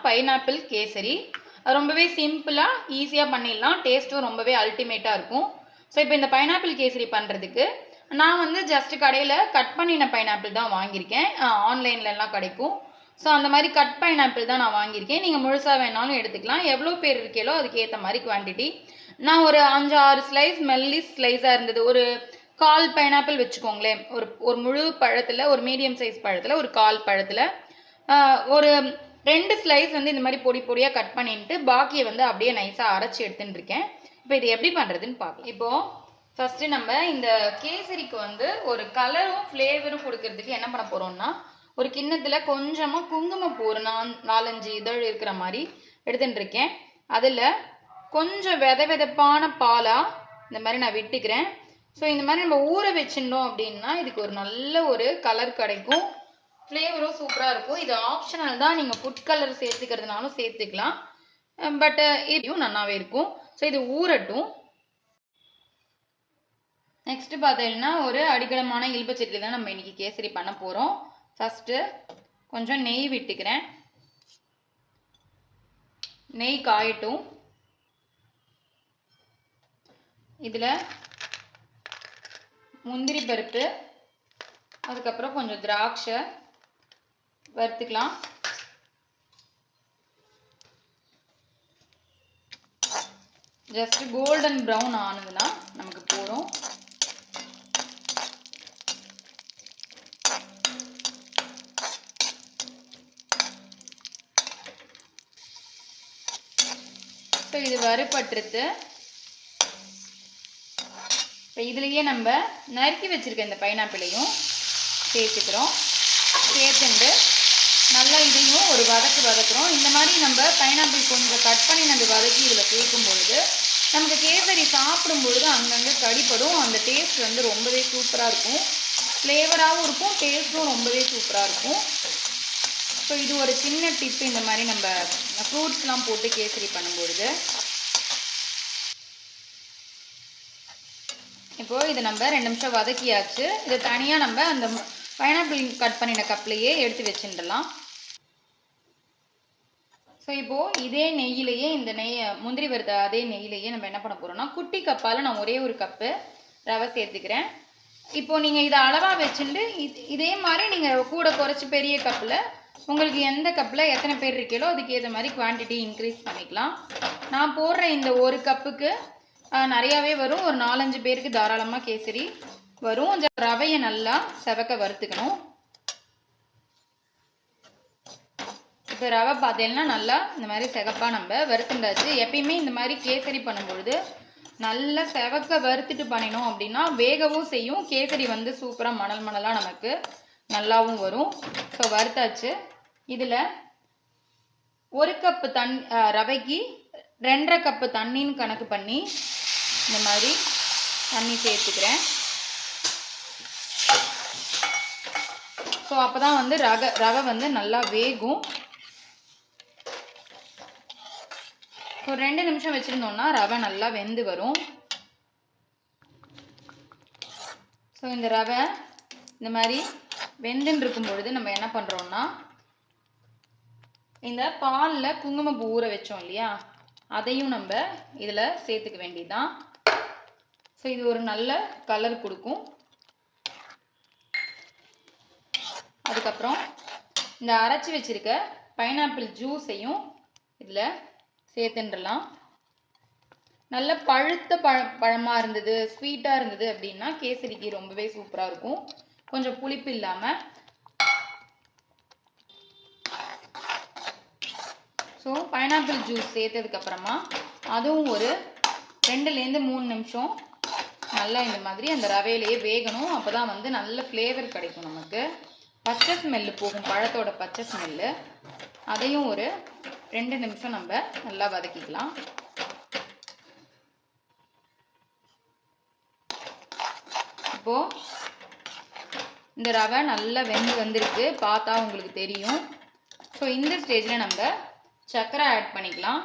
Pineapple kesari. ரொம்பவே சிம்பிளாக ஈஸியாக பண்ணிடலாம். டேஸ்ட்டும் ரொம்பவே அல்டிமேட்டாக இருக்கும். ஸோ இப்போ இந்த பைனாப்பிள் கேசரி பண்ணுறதுக்கு நான் வந்து ஜஸ்ட் கடையில் கட் பண்ணின பைனாப்பிள் தான் வாங்கியிருக்கேன். ஆன்லைன்லலாம் கிடைக்கும். ஸோ அந்த மாதிரி கட் பைனாப்பிள் தான் நான் வாங்கியிருக்கேன். நீங்கள் முழுசாக வேணாலும் எடுத்துக்கலாம். எவ்வளோ பேர் இருக்கீங்களோ அதுக்கேற்ற மாதிரி குவான்டிட்டி. நான் ஒரு 5-6 ஸ்லைஸ் மெல்லிஸ் ஸ்லைஸாக இருந்தது. ஒரு 1/4 பைனாப்பிள் வச்சுக்கோங்களேன். ஒரு முழு பழத்தில், ஒரு மீடியம் சைஸ் பழத்தில், ஒரு 1/4 பழத்தில் ஒரு 2 ஸ்லைஸ் வந்து இந்த மாதிரி பொடி பொடியாக கட் பண்ணிட்டு பாக்கியை வந்து அப்படியே நைஸாக அரைச்சி எடுத்துன்னு இருக்கேன். இப்போ இது எப்படி பண்ணுறதுன்னு பார்க்கலாம். இப்போது ஃபஸ்ட்டு நம்ம இந்த கேசரிக்கு வந்து ஒரு கலரும் ஃப்ளேவரும் கொடுக்கறதுக்கு என்ன பண்ண போகிறோம்னா, ஒரு கிண்ணத்தில் கொஞ்சமாக குங்குமப்பூ ஒரு 4-5 இதழ் இருக்கிற மாதிரி எடுத்துட்டு இருக்கேன். அதில் கொஞ்சம் வெதப்பான பாலாக இந்த மாதிரி நான் விட்டுக்கிறேன். ஸோ இந்த மாதிரி நம்ம ஊற வச்சுட்டோம் அப்படின்னா இதுக்கு ஒரு நல்ல ஒரு கலர் கிடைக்கும். ஃப்ளேவரும் சூப்பராக இருக்கும். இது ஆப்ஷனல் தான். நீங்கள் ஃபுட் கலர் சேர்த்துக்கிறதுனாலும் சேர்த்துக்கலாம். பட் இதுவும் நல்லாவே இருக்கும். ஸோ இது ஊறட்டும். நெக்ஸ்ட் பார்த்தீங்கன்னா ஒரு அடிக்கலமான இல்பச்சட்டியில் தான் நம்ம இன்றைக்கி கேசரி பண்ண போகிறோம். ஃபஸ்ட்டு கொஞ்சம் நெய் விட்டுக்கிறேன். நெய் காயட்டும். இதில் முந்திரி பருப்பு, அதுக்கப்புறம் கொஞ்சம் திராட்சை வறுத்துக்கலாம். ஜஸ்ட் கோல்டன் ப்ரௌன் ஆனதுன்னா நமக்கு போதும். ஸோ இது வறுபட்டுருது. இப்போ இதுலேயே நம்ம நறுக்கி வச்சுருக்க இந்த பைனாப்பிளையும் சேர்த்துக்கிறோம். சேர்த்துண்டு நல்லா இதையும் ஒரு வதக்குறோம். இந்த மாதிரி நம்ம பைனாப்பிள் கொஞ்சம் கட் பண்ணி நம்ம வதக்கி இதில் சேர்க்கும் பொழுது நமக்கு கேசரி சாப்பிடும் பொழுது அங்கங்கே கடிப்படும். அந்த டேஸ்ட் வந்து ரொம்பவே சூப்பராக இருக்கும். ஃப்ளேவராகவும் இருக்கும், டேஸ்ட்டும் ரொம்பவே சூப்பராக இருக்கும். ஸோ இது ஒரு சின்ன டிப்பு. இந்த மாதிரி நம்ம ஃப்ரூட்ஸ்லாம் போட்டு கேசரி பண்ணும்பொழுது. இப்போது இதை நம்ம 2 நிமிஷம் வதக்கியாச்சு. இதை தனியாக நம்ம அந்த பைனாப்பிள் கட் பண்ணின கப்லேயே எடுத்து வச்சுடலாம். ஸோ இப்போது இதே நெய்யிலேயே இந்த முந்திரி வறுத்த அதே நெய்யிலேயே நம்ம என்ன பண்ண போகிறோம்னா, குட்டி கப்பால் நான் ஒரே ஒரு கப்பு ரவை சேர்த்துக்கிறேன். இப்போது நீங்கள் இதை அளவாக வச்சுட்டு இதே மாதிரி நீங்கள் கூட குறைச்சி பெரிய கப்பில் உங்களுக்கு எந்த கப்பில் எத்தனை பேர் இருக்கீங்களோ அதுக்கு ஏற்ற மாதிரி குவான்டிட்டி இன்க்ரீஸ் பண்ணிக்கலாம். நான் போடுற இந்த ஒரு கப்புக்கு நிறையாவே வரும். ஒரு 4-5 பேருக்கு தாராளமாக கேசரி வரும். ரவையை நல்லா செவக்க வறுத்துக்கணும். இப்போ ரவை பார்த்தீங்கன்னா நல்லா இந்த மாதிரி செகப்பாக நம்ம வறுத்துண்டாச்சு. எப்பயுமே இந்த மாதிரி கேசரி பண்ணும்பொழுது நல்லா செவக்க வறுத்துட்டு பண்ணினோம் அப்படின்னா வேகவும் செய்யும். கேசரி வந்து சூப்பராக மணலாக நமக்கு நல்லாவும் வரும். ஸோ வறுத்தாச்சு. இதில் 1 கப்பு ரவைக்கு 2.5 கப்பு தண்ணின்னு கணக்கு பண்ணி இந்த மாதிரி தண்ணி சேர்த்துக்கிறேன். ஸோ அப்போ தான் வந்து ரவை வந்து நல்லா வேகும். ஒரு 2 நிமிஷம் வச்சுருந்தோம்னா ரவை நல்லா வெந்து வரும். ஸோ இந்த ரவை இந்த மாதிரி வெந்துன்னு இருக்கும் பொழுது நம்ம என்ன பண்ணுறோம்னா, இந்த பாலில் குங்குமப்பூ ஊற வச்சோம் இல்லையா, அதையும் நம்ம இதில் சேர்த்துக்க வேண்டியதுதான். ஸோ இது ஒரு நல்ல கலர் கொடுக்கும். அதுக்கப்புறம் இந்த அரைச்சி வச்சுருக்க பைனாப்பிள் ஜூஸையும் இதில் சேர்த்துடலாம். நல்ல பழுத்த பழமாக இருந்தது, ஸ்வீட்டாக இருந்தது அப்படின்னா கேசரிக்கு ரொம்பவே சூப்பராக இருக்கும். கொஞ்சம் புளிப்பு இல்லாமல். ஸோ பைனாப்பிள் ஜூஸ் சேர்த்ததுக்கப்புறமா அதுவும் ஒரு 2-3 நிமிஷம் நல்லா இந்த மாதிரி அந்த ரவையிலேயே வேகணும். அப்போ தான் வந்து நல்ல ஃப்ளேவர் கிடைக்கும் நமக்கு. பச்சை ஸ்மெல்லு போகும், பழத்தோட பச்சை ஸ்மெல்லு. அதையும் ஒரு 2 நிமிஷம் நம்ம நல்லா வதக்கிக்கலாம். இப்போது இந்த ரவை நல்லா வெந்து வந்திருக்கு, பார்த்தா உங்களுக்கு தெரியும். ஸோ இந்த ஸ்டேஜில் நம்ம சர்க்கரை ஆட் பண்ணிக்கலாம்.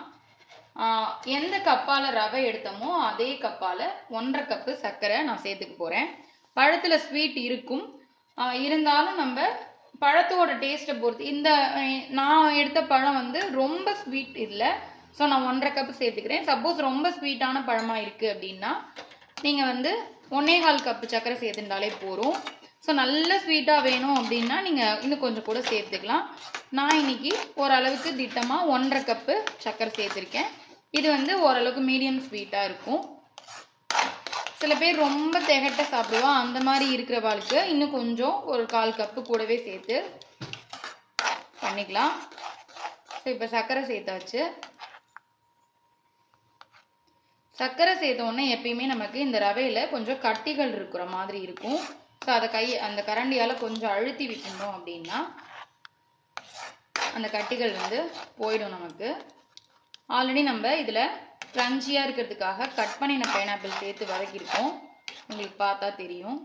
எந்த கப்பால் ரவை எடுத்தோமோ அதே கப்பால் 1.5 கப்பு சர்க்கரை நான் சேர்த்துக்க போகிறேன். பழத்தில் ஸ்வீட் இருக்கும், இருந்தாலும் நம்ம பழத்தோட டேஸ்ட்டை பொறுத்து இந்த நான் எடுத்த பழம் வந்து ரொம்ப ஸ்வீட் இல்லை. ஸோ நான் 1.5 கப்பு சேர்த்துக்கிறேன். சப்போஸ் ரொம்ப ஸ்வீட்டான பழமாக இருக்குது அப்படின்னா நீங்கள் வந்து 1.25 கப்பு சர்க்கரை சேர்த்துட்டாலே போதும். ஸோ நல்ல ஸ்வீட்டாக வேணும் அப்படின்னா நீங்கள் இன்னும் கொஞ்சம் கூட சேர்த்துக்கலாம். நான் இன்னைக்கு ஓரளவுக்கு திட்டமாக 1.5 கப்பு சர்க்கரை சேர்த்துருக்கேன். இது வந்து ஓரளவுக்கு மீடியம் ஸ்வீட்டாக இருக்கும். சில பேர் ரொம்ப திகட்ட சாப்பிடுவா, அந்த மாதிரி இருக்கிறவாளுக்கு இன்னும் கொஞ்சம் ஒரு 1/4 கப்பு கூடவே சேர்த்து பண்ணிக்கலாம். ஸோ இப்போ சர்க்கரை சேர்த்தாச்சு. சர்க்கரை சேர்த்த உடனே எப்பயுமே நமக்கு இந்த ரவையில் கொஞ்சம் கட்டிகள் இருக்கிற மாதிரி இருக்கும். ஸோ அதை அந்த கரண்டியால் கொஞ்சம் அழுத்தி விட்டுட்டோம் அப்படின்னா அந்த கட்டிகள் வந்து போயிடும் நமக்கு. ஆல்ரெடி நம்ம இதில் க்ரன்ச்சியாக இருக்கிறதுக்காக கட் பண்ணின பைனாப்பிள் சேர்த்து வதக்கியிருக்கோம். உங்களுக்கு பார்த்தா தெரியும்.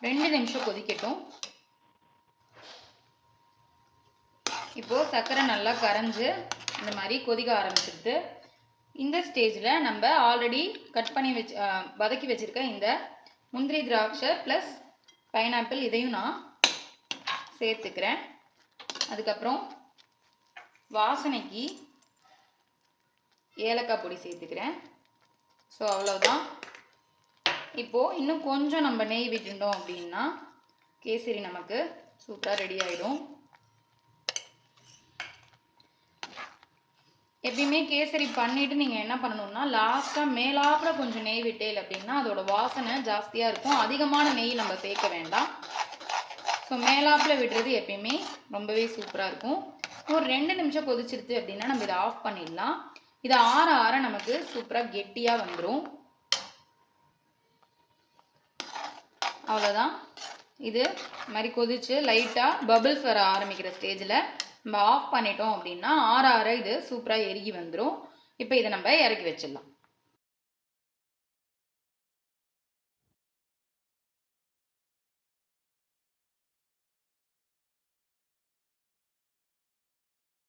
2 நிமிஷம் கொதிக்கட்டும். இப்போது சர்க்கரை நல்லா கரைஞ்சி இந்த மாதிரி கொதிக்க ஆரம்பிச்சிருது. இந்த ஸ்டேஜில் நம்ம ஆல்ரெடி கட் பண்ணி வதக்கி வச்சுருக்க இந்த முந்திரி திராட்சை ப்ளஸ் பைனாப்பிள் இதையும் நான் சேர்த்துக்கிறேன். அதுக்கப்புறம் வாசனைக்கு ஏலக்காய் பொடி சேர்த்துக்கிறேன். ஸோ அவ்வளோதான். இப்போது இன்னும் கொஞ்சம் நம்ம நெய் விட்டுட்டோம் அப்படின்னா கேசரி நமக்கு சூப்பராக ரெடி ஆகிடும். எப்பயுமே கேசரி பண்ணிவிட்டு நீங்கள் என்ன பண்ணணும்னா லாஸ்ட்டாக மேலாப்பில் கொஞ்சம் நெய் விட்டேல் அப்படின்னா அதோட வாசனை ஜாஸ்தியாக இருக்கும். அதிகமான நெய் நம்ம சேர்க்க வேண்டாம். ஸோ மேலாப்பில் விடுறது எப்பயுமே ரொம்பவே சூப்பராக இருக்கும். ஒரு 2 நிமிஷம் கொதிச்சிருது அப்படின்னா நம்ம இதை ஆஃப் பண்ணிடலாம். இதை ஆற ஆற நமக்கு சூப்பராக கெட்டியாக வந்துடும். அவ்வளோதான். இது மாதிரி கொதிச்சு லைட்டாக பபிள்ஸ் வர ஆரம்பிக்கிற ஸ்டேஜில் நம்ம ஆஃப் பண்ணிட்டோம் அப்படின்னா ஆற ஆற இது சூப்பராக எருகி வந்துடும். இப்போ இதை நம்ம இறக்கி வச்சிடலாம்.